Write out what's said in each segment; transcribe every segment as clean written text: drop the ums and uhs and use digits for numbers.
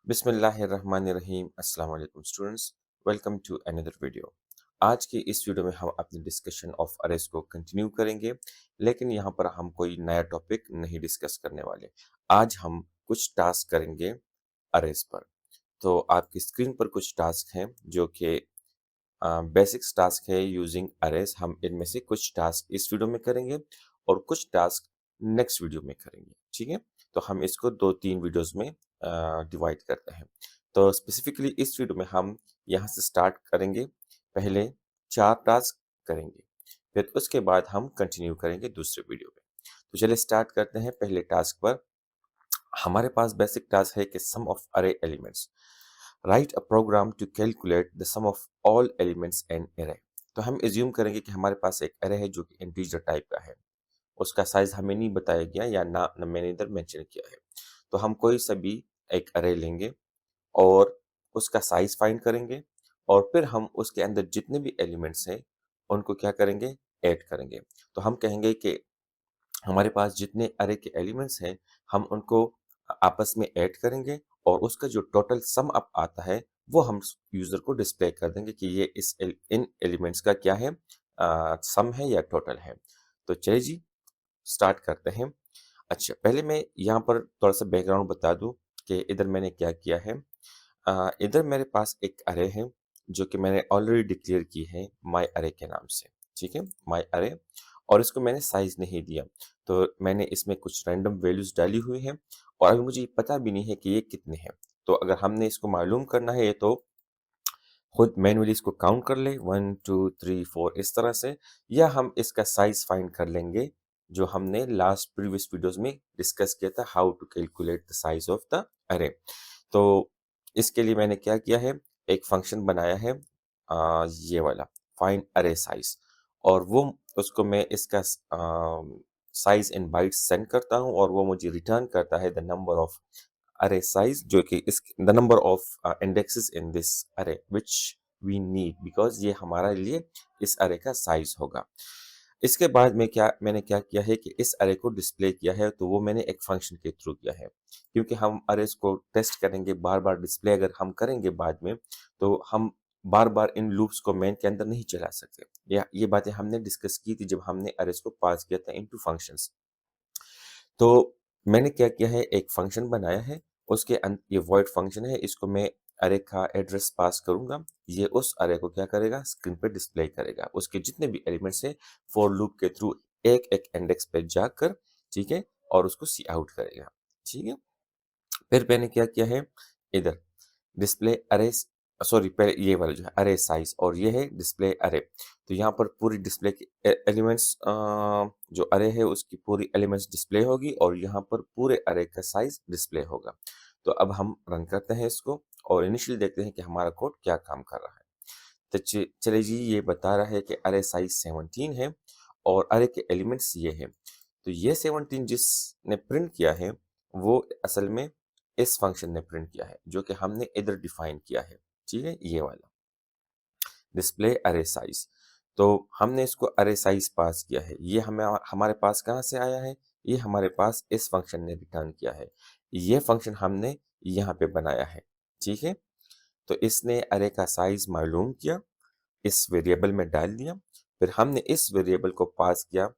बिस्मिल्लाहिर्रहमानिर्रहीम। अस्सलाम वालेकुम students, welcome to another video. आज की इस वीडियो में हम अपनी डिस्कशन ऑफ अरेज को कंटिन्यू करेंगे, लेकिन यहाँ पर हम कोई नया टॉपिक नहीं डिस्कस करने वाले। आज हम कुछ टास्क करेंगे अरेज पर। तो आपकी स्क्रीन पर कुछ टास्क हैं जो कि बेसिक्स टास्क है यूजिंग अरेज। हम इनमें से कुछ टास्क इस वीडियो में करेंगे और कुछ टास्क नेक्स्ट वीडियो में करेंगे, ठीक है। तो हम इसको दो तीन वीडियोस में डिवाइड करते हैं। तो स्पेसिफिकली इस वीडियो में हम यहाँ से स्टार्ट करेंगे। पहले 4 टास्क करेंगे, फिर उसके बाद हम कंटिन्यू करेंगे दूसरे वीडियो में। तो चलिए स्टार्ट करते हैं। पहले टास्क पर हमारे पास बेसिक टास्क है कि sum of array elements, right a program to calculate the sum of all elements in array. तो हम एज्यूम करेंगे कि हमारे पास एक अरे है जो कि इंटीजर टाइप का है। उसका साइज हमें नहीं बताया गया या ना मैंने इधर मेंशन किया है। तो हम कोई सा भी एक अरे लेंगे और उसका साइज फाइंड करेंगे, और फिर हम उसके अंदर जितने भी एलिमेंट्स हैं उनको क्या करेंगे, ऐड करेंगे। तो हम कहेंगे कि हमारे पास जितने अरे के एलिमेंट्स हैं हम उनको आपस में ऐड करेंगे, और उसका जो टोटल सम अप आता है वो हम यूजर को डिस्प्ले कर देंगे कि ये इन एलिमेंट्स का क्या है, सम है या टोटल है। तो चलिए जी स्टार्ट करते हैं। अच्छा, पहले मैं यहाँ पर थोड़ा सा बैकग्राउंड बता दूं कि इधर मैंने क्या किया है। इधर मेरे पास एक अरे है जो कि मैंने ऑलरेडी डिक्लेयर की है माय अरे के नाम से, ठीक है, माय अरे। और इसको मैंने साइज नहीं दिया, तो मैंने इसमें कुछ रैंडम वैल्यूज डाली हुई हैं, और अभी मुझे पता भी नहीं है कि ये कितने हैं। तो अगर हमने इसको मालूम करना है तो खुद मैन्युअली इसको काउंट कर ले, 1 2 3 4 इस तरह से, या हम इसका साइज फाइंड कर लेंगे जो हमने लास्ट प्रीवियस वीडियोस में डिस्कस किया था, how to calculate the size of the array. तो इसके लिए मैंने क्या किया है, एक फंक्शन बनाया है, ये वाला फाइंड अरे साइज, और वो उसको मैं इसका साइज इन बाइट्स सेंड करता हूँ, और वो मुझे रिटर्न करता है द नंबर ऑफ अरे साइज, जो कि इस the number of indexes in this अरे विच वी नीड, बिकॉज ये हमारे लिए इस अरे का साइज होगा। इसके बाद मैंने क्या किया है कि इस अरे को डिस्प्ले किया है, तो वो मैंने एक फंक्शन के थ्रू किया है, क्योंकि हम अरेज को टेस्ट करेंगे, बार बार डिस्प्ले अगर हम करेंगे बाद में, तो हम बार बार इन लूप्स को मेन के अंदर नहीं चला सकते। ये बातें हमने डिस्कस की थी जब हमने अरेज को पास किया था इनटू फंक्शंस। तो मैंने क्या किया है, एक फंक्शन बनाया है, उसके ये वॉइड फंक्शन है, इसको मैं अरे का एड्रेस पास करूंगा, ये उस अरे को क्या करेगा, स्क्रीन पे डिस्प्ले करेगा, उसके जितने भी एलिमेंट्स है फॉर लूप के थ्रू एक एक इंडेक्स पे जाकर, ठीक है, और उसको सी आउट करेगा, ठीक है। फिर मैंने क्या किया है, इधर डिस्प्ले अरे, सॉरी पहले ये वाला जो है अरे साइज, और ये है डिस्प्ले अरे। तो यहाँ पर पूरी डिस्प्ले की एलिमेंट्स, जो अरे है उसकी पूरी एलिमेंट्स डिस्प्ले होगी, और यहाँ पर पूरे अरे का साइज डिस्प्ले होगा। तो अब हम रन करते हैं इसको, और इनिशियली देखते हैं कि हमारा कोड क्या काम कर रहा है। तो चलिए जी, ये बता रहा है कि अरे साइज 17 है, और अरे के एलिमेंट्स ये है। तो ये 17 जिसने प्रिंट किया है वो असल में इस फंक्शन ने प्रिंट किया है, जो कि हमने इधर डिफाइन किया है, ठीक है, ये वाला डिस्प्ले अरे साइज। तो हमने इसको अरे साइज पास किया है, ये हमें हमारे पास कहाँ से आया है, ये हमारे पास इस फंक्शन ने रिटर्न किया है। ये फंक्शन हमने यहाँ पे बनाया है, ठीक है। तो इसने अरे का साइज मालूम किया, इस वेरिएबल में डाल दिया, फिर हमने इस वेरिएबल को पास किया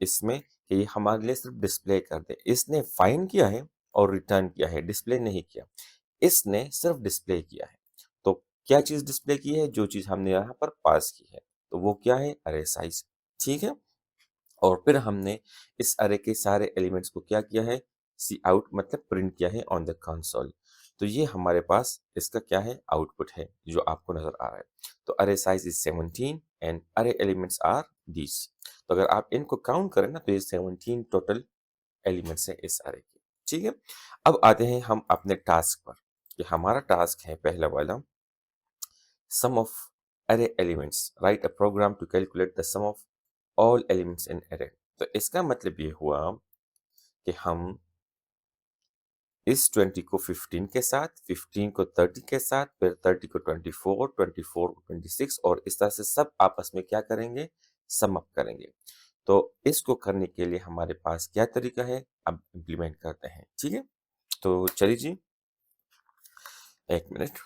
इसमें कि ये हमारे लिए सिर्फ डिस्प्ले कर दे। इसने फाइंड किया है और रिटर्न किया है, डिस्प्ले नहीं किया। इसने सिर्फ डिस्प्ले किया है। तो क्या चीज डिस्प्ले की है, जो चीज हमने यहाँ पर पास की है, तो वो क्या है, अरे साइज, ठीक है। और फिर हमने इस अरे के सारे एलिमेंट्स को क्या किया है, सी आउट मतलब प्रिंट किया है ऑन द कंसोल। तो ये हमारे पास इसका क्या है, आउटपुट है जो आपको नजर आ रहा है। तो अरे साइज इज 17 एंड अरे एलिमेंट्स आर दीज। तो अगर आप इनको काउंट करें ना, तो ये 17 टोटल एलिमेंट्स हैं इस अरे के, ठीक है। अब आते हैं हम अपने टास्क पर, कि हमारा टास्क है पहला वाला, sum of array elements, write a program to calculate the sum of all elements in array। तो इसका मतलब ये हुआ कि हम इस 20 को 15 के साथ, 15 को 30 के साथ, फिर 30 को 24, 24 को 26, और इस तरह से सब आपस में क्या करेंगे, सम अप करेंगे। तो इसको करने के लिए हमारे पास क्या तरीका है, अब इम्प्लीमेंट करते हैं, ठीक है। तो चलिए जी एक मिनट।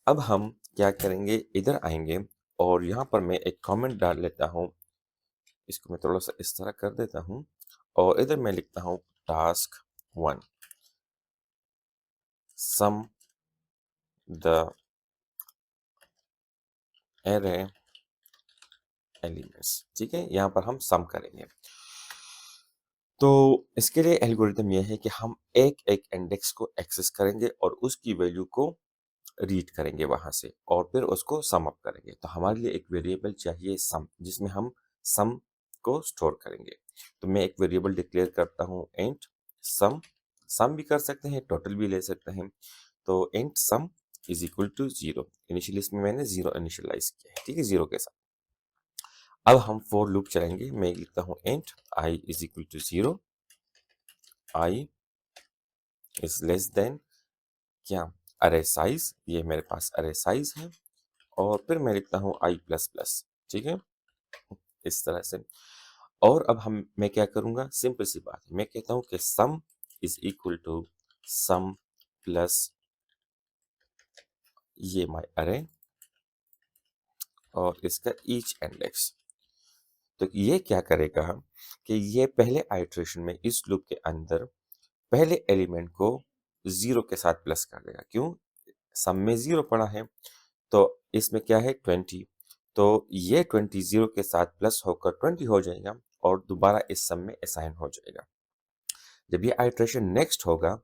अब हम क्या करेंगे, इधर आएंगे और यहाँ पर मैं एक कमेंट डाल लेता हूँ। इसको मैं थोड़ा सा इस तरह कर देता हूँ और इधर मैं लिखता हूँ task 1 sum the array elements. ठीक है, यहाँ पर हम सम करेंगे। तो इसके लिए एल्गोरिथम यह है कि हम एक एक इंडेक्स को एक्सेस करेंगे और उसकी वैल्यू को रीड करेंगे वहां से और फिर उसको सम अप करेंगे। तो हमारे लिए एक वेरिएबल चाहिए सम, जिसमें हम सम को स्टोर करेंगे। तो मैं एक वेरिएबल डिक्लेयर करता हूँ इंट सम। सम भी कर सकते हैं, टोटल भी ले सकते हैं। तो int sum is equal to 0। Initially इसमें मैंने 0 इनिशियलाइज किया है, ठीक है, 0 के साथ। अब हम फॉर लूप चलाएंगे। मैं लिखता हूँ int i is equal to 0, i is less than क्या, अरे साइज, ये मेरे पास अरे साइज है। और फिर मैं लिखता हूँ आई प्लस प्लस, ठीक है, इस तरह से। और अब मैं क्या करूंगा, सिंपल सी बात है, मैं कहता हूँ कि sum is equal to sum plus ये माई अरे और इसका ईच इंडेक्स। तो ये क्या करेगा कि ये पहले आइट्रेशन में इस लूप के अंदर पहले एलिमेंट को 0 के साथ प्लस कर देगा। क्यों, सम में 0 पड़ा है, तो इसमें क्या है 20। तो ये 20 0 के साथ प्लस होकर 20 हो जाएगा और दोबारा इस सम में असाइन हो जाएगा। जब ये आइट्रेशन नेक्स्ट होगा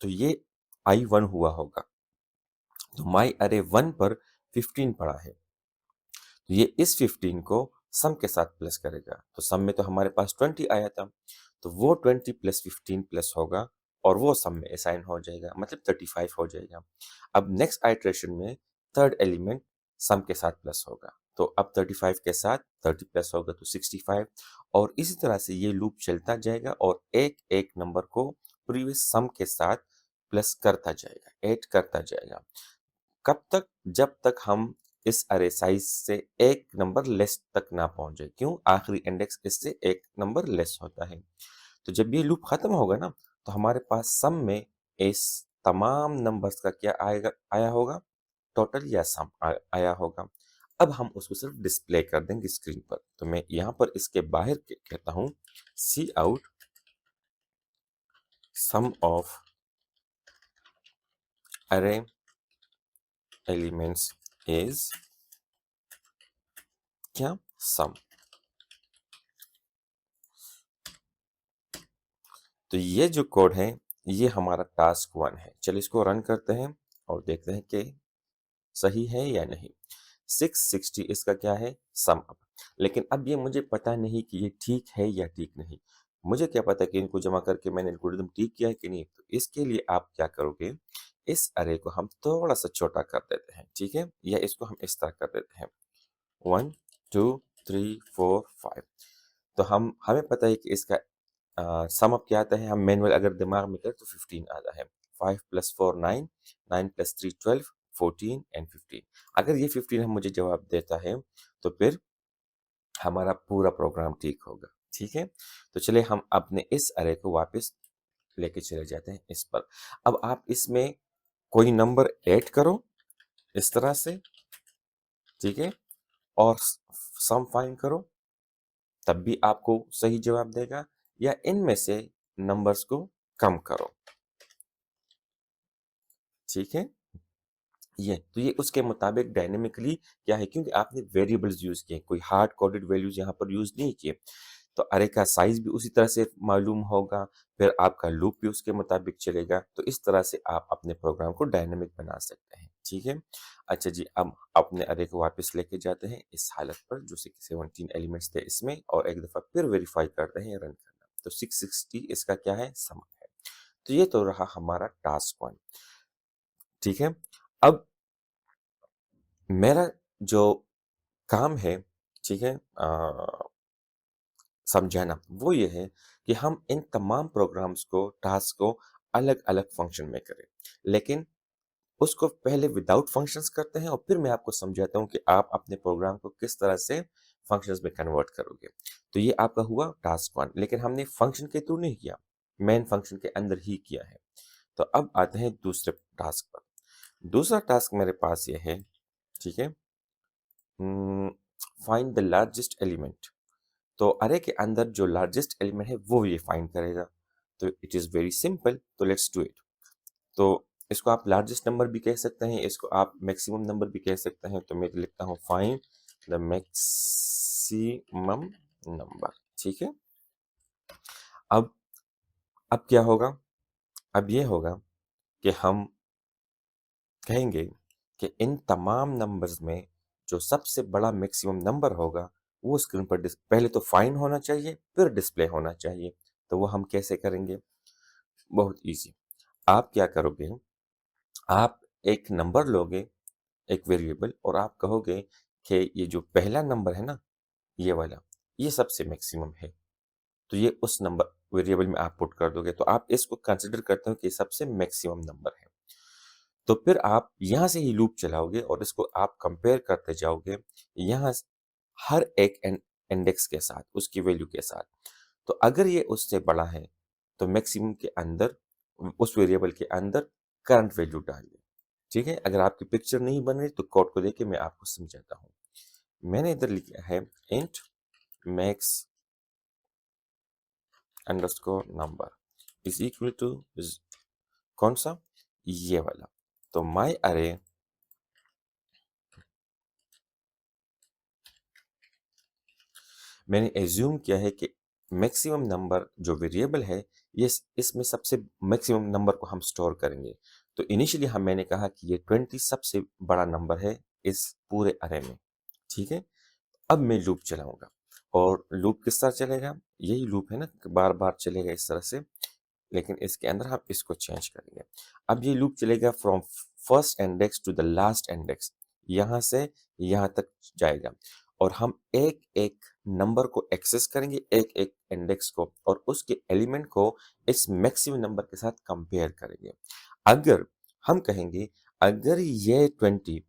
तो ये I1 हुआ होगा। तो माई अरे 1 पर 15 पड़ा है, तो ये इस 15 को सम के साथ प्लस करेगा। तो सम में तो हमारे पास 20 आया था, तो वो 20 प्लस 15 प्लस होगा और वो सम में असाइन हो जाएगा, मतलब 35 हो जाएगा। अब नेक्स्ट आइट्रेशन में थर्ड एलिमेंट सम के साथ प्लस होगा, तो अब 35 के साथ 30 प्लस होगा तो 65। और इसी तरह से ये लूप चलता जाएगा और एक एक नंबर को प्रीवियस सम के साथ प्लस करता जाएगा, ऐड करता जाएगा। कब तक, जब तक हम इस अरे साइज से एक नंबर लेस तक ना पहुंच जाए। क्यों, आखिरी इंडेक्स इससे एक नंबर लेस होता है। तो जब ये लूप खत्म होगा ना, तो हमारे पास सम में इस तमाम नंबर्स का क्या आएगा, आया होगा, टोटल या सम आया होगा। अब हम उसको सिर्फ डिस्प्ले कर देंगे स्क्रीन पर। तो मैं यहाँ पर इसके बाहर कहता हूँ सी out some of array elements is क्या, सम। तो ये जो कोड है ये हमारा टास्क 1 है। चलिए इसको रन करते हैं और देखते हैं कि सही है या नहीं। 660 इसका क्या है, सम अप। लेकिन अब ये मुझे पता नहीं कि ये ठीक है या ठीक नहीं। मुझे क्या पता कि इनको जमा करके मैंने एल्गोरिथम ठीक किया है कि नहीं। तो इसके लिए आप क्या करोगे, इस अरे को हम थोड़ा सा छोटा कर देते हैं, ठीक है, या इसको हम इस तरह कर देते हैं 1 2 3 4 5। तो हमें पता है कि इसका सम अप क्या आता है। हम मैनुअल अगर दिमाग में करें तो 15 आता है। 5 प्लस 4 9, 9 प्लस 3 12, 14 एंड 15। अगर ये 15 हम मुझे जवाब देता है तो फिर हमारा पूरा प्रोग्राम ठीक होगा, ठीक है। तो चलिए हम अपने इस अरे को वापस लेके चले जाते हैं इस पर। अब आप इसमें कोई नंबर ऐड करो इस तरह से, ठीक है, और सम फाइंड करो, तब भी आपको सही जवाब देगा। या इनमें से नंबर्स को कम करो, ठीक है। ये उसके मुताबिक डायनेमिकली क्या है, क्योंकि आपने वेरिएबल्स यूज किए, कोई हार्ड कोडेड वैल्यूज यहाँ पर यूज नहीं किए। तो अरे का साइज भी उसी तरह से मालूम होगा, फिर आपका लूप भी उसके मुताबिक चलेगा। तो इस तरह से आप अपने प्रोग्राम को डायनेमिक बना सकते हैं, ठीक है। अच्छा जी, अब अपने अरे को वापस लेके जाते हैं इस हालत पर जो 17 एलिमेंट्स थे इसमें, और एक दफा फिर वेरीफाई करते हैं रन करना। तो 660 इसका क्या है, सम है। तो ये तो रहा हमारा टास्क 1, ठीक है। अब मेरा जो काम है, ठीक है, समझाना, वो ये है कि हम इन तमाम प्रोग्राम्स को, टास्क को अलग अलग फंक्शन में करें। लेकिन उसको पहले विदाउट फंक्शंस करते हैं और फिर मैं आपको समझाता हूँ कि आप अपने प्रोग्राम को किस तरह से फंक्शंस में कन्वर्ट करोगे। तो ये आपका हुआ टास्क 1, लेकिन हमने फंक्शन के थ्रू नहीं किया, मेन फंक्शन के अंदर ही किया है। तो अब आते हैं दूसरे टास्क पर। दूसरा टास्क मेरे पास ये है, ठीक है, फाइंड द लार्जेस्ट एलिमेंट। तो अरे के अंदर जो लार्जेस्ट एलिमेंट है वो ये फाइंड करेगा। तो इट इज़ वेरी सिंपल, तो लेट्स डू इट। तो इसको आप लार्जेस्ट नंबर भी कह सकते हैं, इसको आप मैक्सिमम नंबर भी कह सकते हैं। तो मैं लिखता हूँ फाइंड द मैक्सिमम नंबर, ठीक है। अब अब क्या होगा? अब ये होगा कि हम कहेंगे कि इन तमाम नंबर्स में जो सबसे बड़ा मैक्सिमम नंबर होगा वो स्क्रीन पर पहले तो फाइंड होना चाहिए, फिर डिस्प्ले होना चाहिए। तो वो हम कैसे करेंगे? बहुत इजी। आप क्या करोगे? आप एक नंबर लोगे, एक वेरिएबल, और आप कहोगे कि ये जो पहला नंबर है ना, ये वाला, ये सबसे मैक्सिमम है। तो ये उस नंबर वेरिएबल में आप पुट कर दोगे, तो आप इसको कंसिडर करते हो कि सबसे मैक्सिमम नंबर है। तो फिर आप यहाँ से ही लूप चलाओगे और इसको आप कंपेयर करते जाओगे यहाँ हर एक इंडेक्स के साथ, उसकी वैल्यू के साथ। तो अगर ये उससे बड़ा है तो मैक्सिमम के अंदर, उस वेरिएबल के अंदर करंट वैल्यू डालिए, ठीक है। अगर आपकी पिक्चर नहीं बन रही तो कोड को देके मैं आपको समझाता हूँ। मैंने इधर लिखा है int max underscore number is equal to कौन सा, ये वाला। तो माई अरे, मैंने एज्यूम किया है कि मैक्सिमम नंबर जो वेरिएबल है, ये इसमें सबसे मैक्सिमम नंबर को हम स्टोर करेंगे। तो इनिशियली मैंने कहा कि ये 20 सबसे बड़ा नंबर है इस पूरे अरे में, ठीक है। अब मैं लूप चलाऊंगा, और लूप किस तरह चलेगा? यही लूप है ना, बार बार चलेगा इस तरह से, लेकिन इसके अंदर हम इसको चेंज करेंगे। अब ये लूप चलेगा from first index to the last index, यहाँ से यहाँ तक जाएगा, और हम एक एक नंबर को एक्सेस करेंगे, एक एक इंडेक्स को, और उसके एलिमेंट को इस मैक्सिमम नंबर के साथ कंपेयर करेंगे। अगर हम कहेंगे अगर ये 20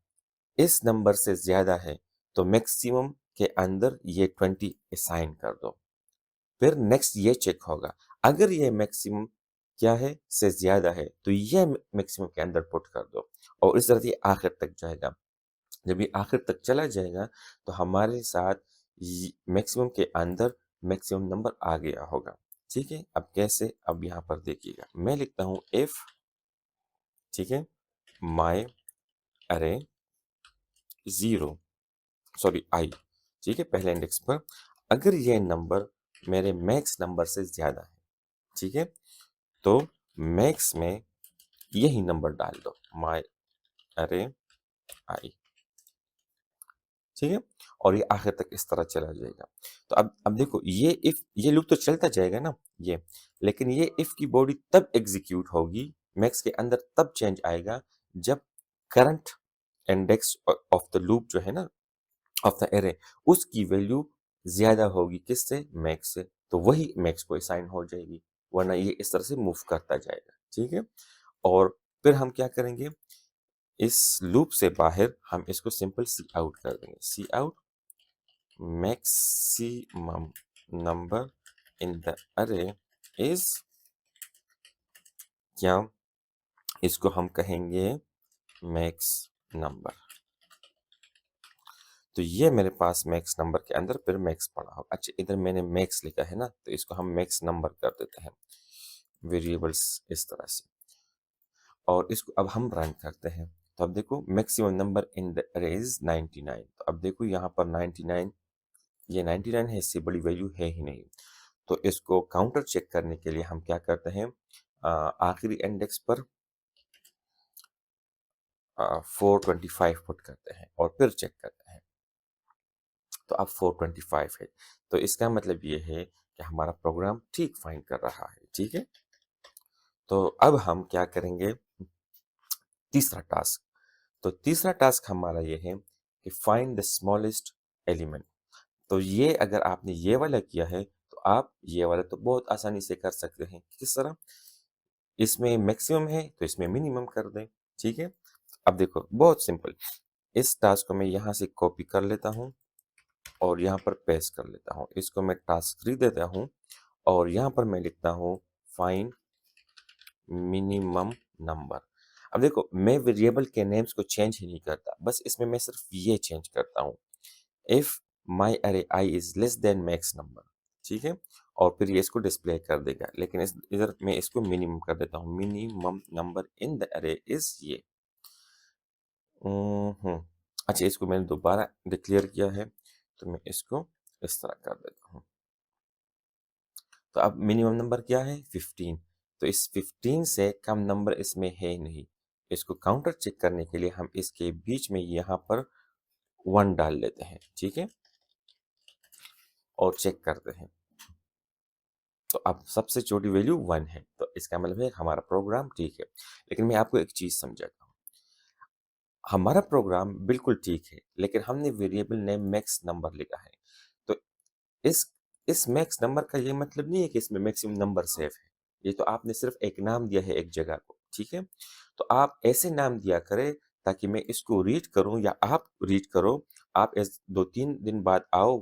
इस नंबर से ज्यादा है तो मैक्सिमम के अंदर ये 20 असाइन कर दो। फिर नेक्स्ट ये चेक होगा, अगर ये मैक्सिमम क्या है से ज्यादा है तो ये मैक्सिमम के अंदर पुट कर दो, और इस तरह से ये आखिर तक जाएगा। जब ये आखिर तक चला जाएगा तो हमारे साथ मैक्सिमम के अंदर मैक्सिमम नंबर आ गया होगा, ठीक है। अब कैसे? अब यहाँ पर देखिएगा, मैं लिखता हूँ इफ, ठीक है, माई अरे जीरो, सॉरी आई, ठीक है, पहले इंडेक्स पर अगर ये नंबर मेरे मैक्स नंबर से ज्यादा है, ठीक है, तो मैक्स में यही नंबर डाल दो, माई अरे आई, ठीक है। और ये आखिर तक इस तरह चला जाएगा। तो अब देखो, ये इफ, ये लूप तो चलता जाएगा ना ये, लेकिन ये इफ की बॉडी तब एग्जीक्यूट होगी, मैक्स के अंदर तब चेंज आएगा जब current index of the loop जो है ना, ऑफ द एरे, उसकी वैल्यू ज्यादा होगी किससे? मैक्स से। तो वही मैक्स को असाइन हो जाएगी, वरना ये इस तरह से मूव करता जाएगा, ठीक है। और फिर हम क्या करेंगे? इस लूप से बाहर हम इसको सिंपल सी आउट कर देंगे, cout maximum number in the array is, क्या, इसको हम कहेंगे मैक्स नंबर। तो ये मेरे पास मैक्स नंबर के अंदर फिर मैक्स पड़ा हो। अच्छा, इधर मैंने मैक्स लिखा है ना, तो इसको हम मैक्स नंबर कर देते हैं, वेरिएबल्स इस तरह से। और इसको अब हम रन करते हैं। तो अब देखो, maximum number in the array is 99। तो अब देखो यहाँ पर 99, ये 99 है, इससे बड़ी वैल्यू है ही नहीं। तो इसको काउंटर चेक करने के लिए हम क्या करते हैं, आखिरी इंडेक्स पर 425 पुट करते हैं और फिर चेक करते हैं। तो अब 425 है, तो इसका मतलब ये है कि हमारा प्रोग्राम ठीक फाइंड कर रहा है, ठीक है। तो अब हम क्या करेंगे? तीसरा टास्क। तो तीसरा टास्क हमारा ये है कि फाइंड द स्मॉलेस्ट एलिमेंट। तो ये अगर आपने ये वाला किया है तो आप ये वाला तो बहुत आसानी से कर सकते हैं। किस तरह? इसमें मैक्सिमम है तो इसमें मिनिमम कर दें, ठीक है। अब देखो, बहुत सिंपल, इस टास्क को मैं यहाँ से कॉपी कर लेता हूँ और यहाँ पर पेस्ट कर लेता हूँ। इसको मैं टास्क 3 देता हूँ और यहाँ पर मैं लिखता हूँ फाइंड मिनिमम नंबर। अब देखो मैं वेरिएबल के नेम्स को चेंज ही नहीं करता, बस इसमें मैं सिर्फ ये चेंज करता हूँ, if my array I is less than max number, ठीक है, और फिर ये इसको डिस्प्ले कर देगा, लेकिन इधर मैं इसको मिनिमम कर देता हूँ, minimum number in the array is ये। हम्म अच्छा, इसको मैंने दोबारा डिक्लेयर किया है, तो मैं इसको इस तरह कर देता हूँ। तो अब मिनिमम नंबर क्या है 15, तो इस 15 से कम नंबर इसमें है ही नहीं। इसको काउंटर चेक करने के लिए हम इसके बीच में यहाँ पर 1 डाल लेते हैं, ठीक है, और चेक करते हैं। तो अब सबसे छोटी वैल्यू 1 है, तो इसका मतलब है हमारा प्रोग्राम ठीक है। लेकिन मैं आपको एक चीज समझाता हूँ, हमारा प्रोग्राम बिल्कुल ठीक है, लेकिन हमने वेरिएबल नेम मैक्स नंबर लिखा है। तो इस इस मैक्स नंबर का ये मतलब नहीं है कि इसमें मैक्सिमम नंबर सेव है। ये तो आपने सिर्फ एक नाम दिया है एक जगह को, ठीक है। तो आप ऐसे नाम दिया करें ताकि मैं इसको रीड करूं या आप रीड करो, आप इस 2-3 दिन बाद आओ,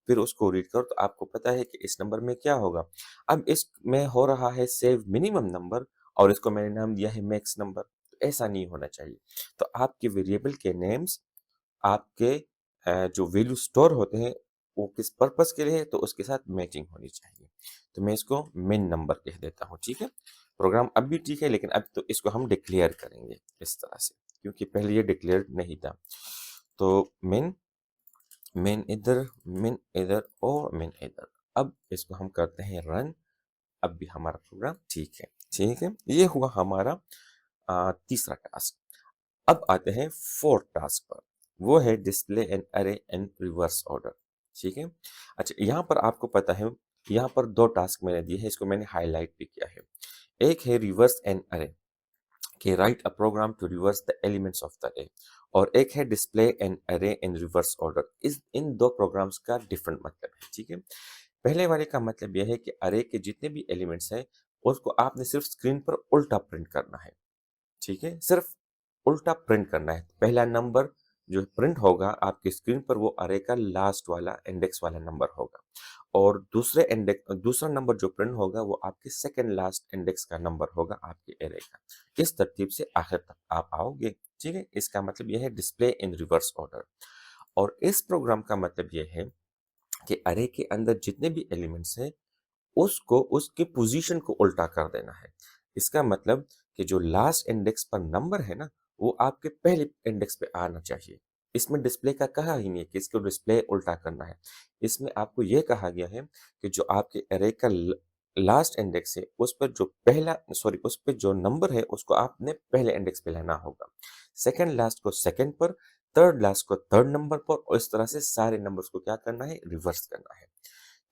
फिर उसको रीड करो, तो आपको पता है कि इस नंबर में क्या होगा। अब इसमें हो रहा है सेव मिनिमम नंबर, और इसको मैंने नाम दिया है मैक्स नंबर, तो ऐसा नहीं होना चाहिए। तो आपके वेरिएबल के नेम्स आपके जो वैल्यू स्टोर होते हैं वो किस पर्पस के लिए है, तो उसके साथ मैचिंग होनी चाहिए। तो मैं इसको मेन नंबर कह देता हूँ, ठीक है। प्रोग्राम अब भी ठीक है, लेकिन अब तो इसको हम डिक्लेयर करेंगे इस तरह से, क्योंकि पहले ये डिक्लेयर नहीं था। तो मेन मेन इधर और मेन इधर। अब इसको हम करते हैं रन। अब भी हमारा प्रोग्राम ठीक है, ठीक है। ये हुआ हमारा तीसरा टास्क। अब आते हैं फोर्थ टास्क पर, वो है डिस्प्ले एन अरे इन रिवर्स ऑर्डर, ठीक है। अच्छा, यहाँ पर आपको पता है, यहाँ पर 2 टास्क मैंने दिए हैं, इसको मैंने हाईलाइट भी किया है। एक है रिवर्स एन अरे, कि write a program to reverse the elements of the array, और एक है डिस्प्ले एन अरे इन रिवर्स ऑर्डर। इस इन 2 प्रोग्राम्स का डिफरेंट मतलब है, ठीक है। पहले वाले का मतलब यह है कि अरे के जितने भी एलिमेंट्स हैं उसको आपने सिर्फ स्क्रीन पर उल्टा प्रिंट करना है, ठीक है, सिर्फ उल्टा प्रिंट करना है। पहला नंबर जो प्रिंट होगा आपकी स्क्रीन पर वो अरे का लास्ट वाला इंडेक्स वाला नंबर होगा, और दूसरा नंबर जो प्रिंट होगा वो आपके सेकंड लास्ट इंडेक्स का नंबर होगा आपके अरे का। इस तरतीब से आखिर तक आप आओगे, ठीक है। इसका मतलब यह है डिस्प्ले इन रिवर्स ऑर्डर। और इस प्रोग्राम का मतलब यह है कि अरे के अंदर जितने भी एलिमेंट्स हैं उसको उसके पोजीशन को उल्टा कर देना है। इसका मतलब कि जो लास्ट इंडेक्स पर नंबर है ना, वो आपके पहले इंडेक्स पे आना चाहिए। इसमें डिस्प्ले का कहा ही नहीं है कि इसको डिस्प्ले उल्टा करना है। इसमें आपको ये कहा गया है कि जो आपके अरे का लास्ट इंडेक्स है उस पर जो नंबर है उसको आपने पहले इंडेक्स पे लाना होगा, सेकंड लास्ट को सेकंड पर, थर्ड लास्ट को थर्ड नंबर पर, और इस तरह से सारे नंबर्स को क्या करना है, रिवर्स करना है।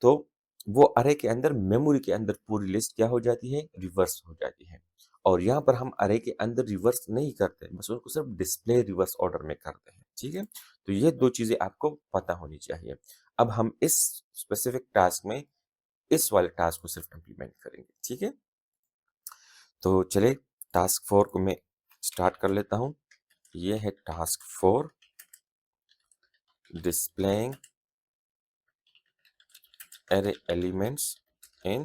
तो वो अरे के अंदर मेमोरी के अंदर पूरी लिस्ट क्या हो जाती है, रिवर्स हो जाती है। और यहाँ पर हम अरे के अंदर रिवर्स नहीं करते, बस उनको सिर्फ डिस्प्ले रिवर्स ऑर्डर में करते हैं, ठीक है। तो ये 2 चीजें आपको पता होनी चाहिए। अब हम इस स्पेसिफिक टास्क में इस वाले टास्क को सिर्फ इम्प्लीमेंट करेंगे, ठीक है। तो चले टास्क 4 को मैं स्टार्ट कर लेता हूँ। ये है task 4, displaying array elements in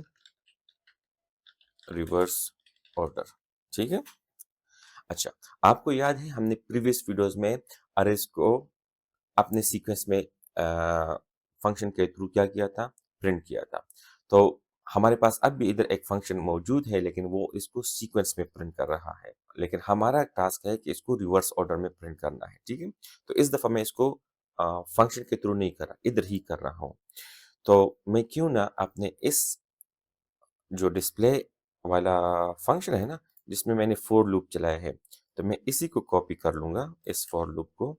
reverse order, ठीक है। अच्छा, आपको याद है हमने प्रीवियस वीडियोस में अरेज को अपने सीक्वेंस में फंक्शन के थ्रू क्या किया था, प्रिंट किया था। तो हमारे पास अब भी इधर एक फंक्शन मौजूद है, लेकिन वो इसको सीक्वेंस में प्रिंट कर रहा है, लेकिन हमारा टास्क है कि इसको रिवर्स ऑर्डर में प्रिंट करना है, ठीक है। तो इस दफा मैं इसको फंक्शन के थ्रू नहीं कर रहा, इधर ही कर रहा हूँ। तो मैं क्यों ना अपने इस जो डिस्प्ले वाला फंक्शन है ना, जिसमें मैंने फॉर लूप चलाया है, तो मैं इसी को कॉपी कर लूंगा, इस फॉर लूप को,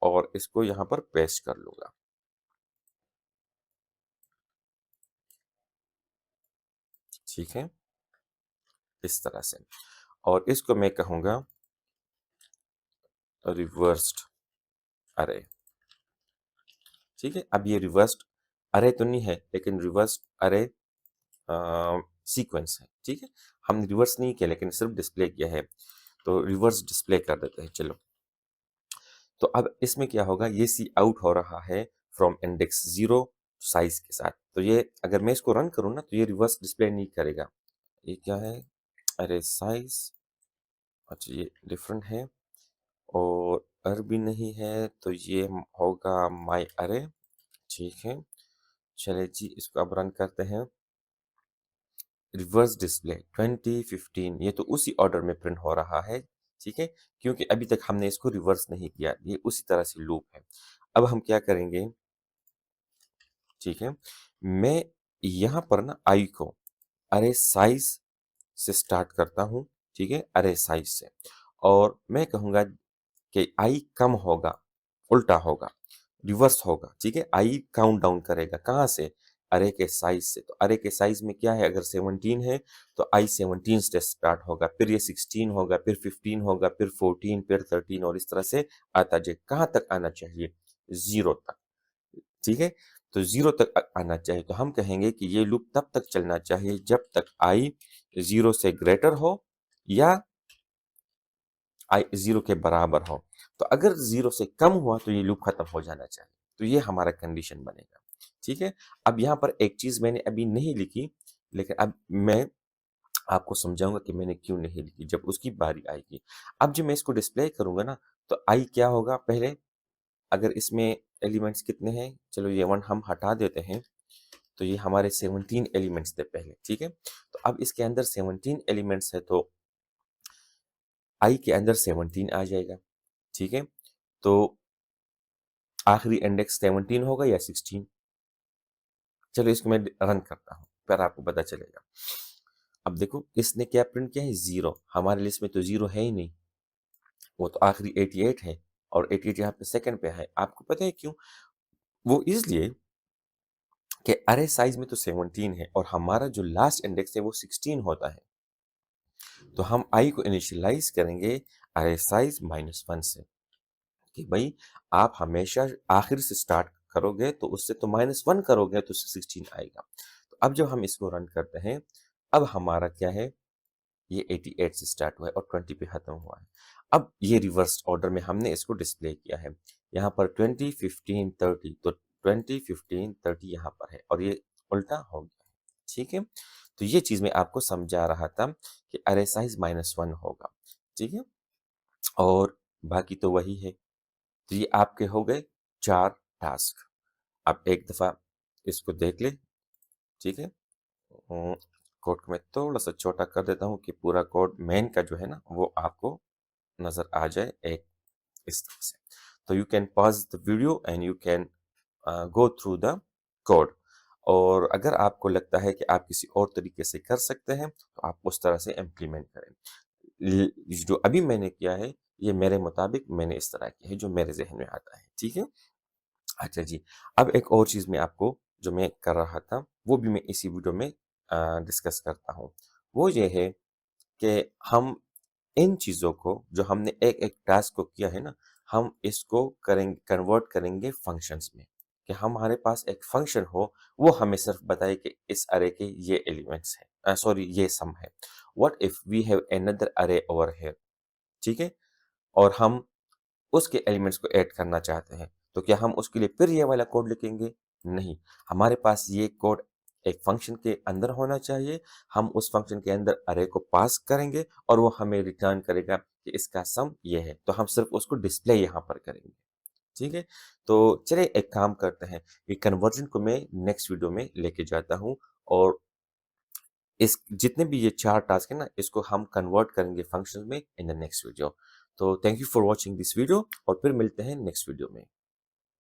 और इसको यहाँ पर पेस्ट कर लूंगा, ठीक है, इस तरह से। और इसको मैं कहूँगा रिवर्स्ड अरे, ठीक है। अब ये रिवर्स्ड अरे तो नहीं है, लेकिन रिवर्स्ड अरे सीक्वेंस है, ठीक है। हमने रिवर्स नहीं किया, लेकिन सिर्फ डिस्प्ले किया है, तो रिवर्स डिस्प्ले कर देते हैं, चलो। तो अब इसमें क्या होगा, ये सी आउट हो रहा है फ्रॉम इंडेक्स 0 साइज के साथ। तो ये अगर मैं इसको रन करूँ ना, तो ये रिवर्स डिस्प्ले नहीं करेगा। ये क्या है, अरे साइज, अच्छा ये डिफरेंट है, और भी नहीं है, तो ये होगा माई अरे। ठीक है, चलिए जी इसको अब रन करते हैं। रिवर्स डिस्प्ले 2015, ये तो उसी ऑर्डर में प्रिंट हो रहा है। ठीक है, क्योंकि अभी तक हमने इसको रिवर्स नहीं किया, ये उसी तरह से लूप है। अब हम क्या करेंगे, ठीक है, मैं यहाँ पर ना आई को अरे साइज से स्टार्ट करता हूँ। ठीक है, अरे साइज से, और मैं कहूँगा कि आई कम होगा, उल्टा होगा, रिवर्स होगा। ठीक है, आई काउंट डाउन करेगा कहाँ से, अरे के साइज से। तो अरे के साइज में क्या है, अगर 17 है तो आई 17 से स्टार्ट होगा, फिर ये 16 होगा, फिर 15 होगा, फिर 14, फिर 13, और इस तरह से आता जाए। कहाँ तक आना चाहिए, जीरो तक। ठीक है, तो जीरो तक आना चाहिए। तो हम कहेंगे कि ये लूप तब तक चलना चाहिए जब तक आई जीरो से ग्रेटर हो या आई जीरो के बराबर हो। तो अगर जीरो से कम हुआ तो ये लूप खत्म हो जाना चाहिए। तो ये हमारा कंडीशन बनेगा। ठीक है, अब यहाँ पर एक चीज मैंने अभी नहीं लिखी, लेकिन अब मैं आपको समझाऊंगा कि मैंने क्यों नहीं लिखी जब उसकी बारी आएगी। अब जब मैं इसको डिस्प्ले करूंगा ना, तो आई क्या होगा, पहले अगर इसमें एलिमेंट्स कितने हैं, चलो ये वन हम हटा देते हैं। तो ये हमारे 17 एलिमेंट्स थे पहले। ठीक है, तो अब इसके अंदर 17 एलिमेंट्स है, तो आई के अंदर 17 आ जाएगा। ठीक है, तो आखिरी इंडेक्स 17 होगा या 16। चलो इसको मैं रन करता हूँ, फिर आपको पता चलेगा। अब देखो इसने क्या प्रिंट किया है, जीरो। हमारे लिस्ट में तो जीरो है ही नहीं, वो तो आखिरी 88 है, और 88 यहाँ पे सेकंड पे है। आपको पता है क्यों, वो इसलिए कि अरे साइज में तो 17 है और हमारा जो लास्ट इंडेक्स है वो 16 होता है। तो हम आई को इनिशियलाइज करेंगे अरे साइज -1 से, कि भाई आप हमेशा आखिर से स्टार्ट करोगे तो उससे तो -1 करोगे तो 16 आएगा। तो अब जब हम इसको रन करते हैं, अब हमारा क्या है, ये 88 से स्टार्ट हुआ है और 20 पे खत्म हुआ है। अब ये रिवर्स ऑर्डर में हमने इसको डिस्प्ले किया है। यहाँ पर 20, 15, 30, तो 20, 15, 30 यहाँ पर है, और ये उल्टा हो गया है। ठीक है, तो ये चीज मैं आपको समझा रहा था कि अरे साइज -1 होगा। ठीक है, और बाकी तो वही है। तो ये आपके हो गए 4 टास्क। अब एक दफा इसको देख ले। ठीक है, कोड को मैं थोड़ा सा छोटा कर देता हूँ कि पूरा कोड मेन का जो है ना वो आपको नजर आ जाए एक इस तरह से। तो you can pause the video and you can go through the code, और अगर आपको लगता है कि आप किसी और तरीके से कर सकते हैं तो आप उस तरह से इम्प्लीमेंट करें। जो अभी मैंने किया है ये मेरे मुताबिक मैंने इस तरह किया है जो मेरे जहन में आता है। ठीक है, अच्छा जी, अब एक और चीज़ मैं आपको जो मैं कर रहा था, वो भी मैं इसी वीडियो में डिस्कस करता हूँ। वो ये है कि हम इन चीज़ों को जो हमने एक-एक टास्क को किया है ना, हम इसको करेंगे, कन्वर्ट करेंगे फंक्शंस में। कि हमारे पास एक फंक्शन हो, वो हमें सिर्फ बताए कि इस अरे के ये एलिमेंट्स हैं, सॉरी ये सम है। What if we have another array over here. ठीक है, और हम उसके एलिमेंट्स को ऐड करना चाहते हैं, तो क्या हम उसके लिए फिर ये वाला कोड लिखेंगे? नहीं, हमारे पास ये कोड एक फंक्शन के अंदर होना चाहिए। हम उस फंक्शन के अंदर अरे को पास करेंगे और वो हमें रिटर्न करेगा कि इसका सम ये है, तो हम सिर्फ उसको डिस्प्ले यहाँ पर करेंगे। ठीक है, तो चलिए एक काम करते हैं, ये कन्वर्जन को मैं नेक्स्ट वीडियो में लेके जाता हूँ, और इस जितने भी ये 4 टास्क है ना, इसको हम कन्वर्ट करेंगे फंक्शंस में इन द नेक्स्ट वीडियो। तो thank you for watching this video, और फिर मिलते हैं नेक्स्ट वीडियो में।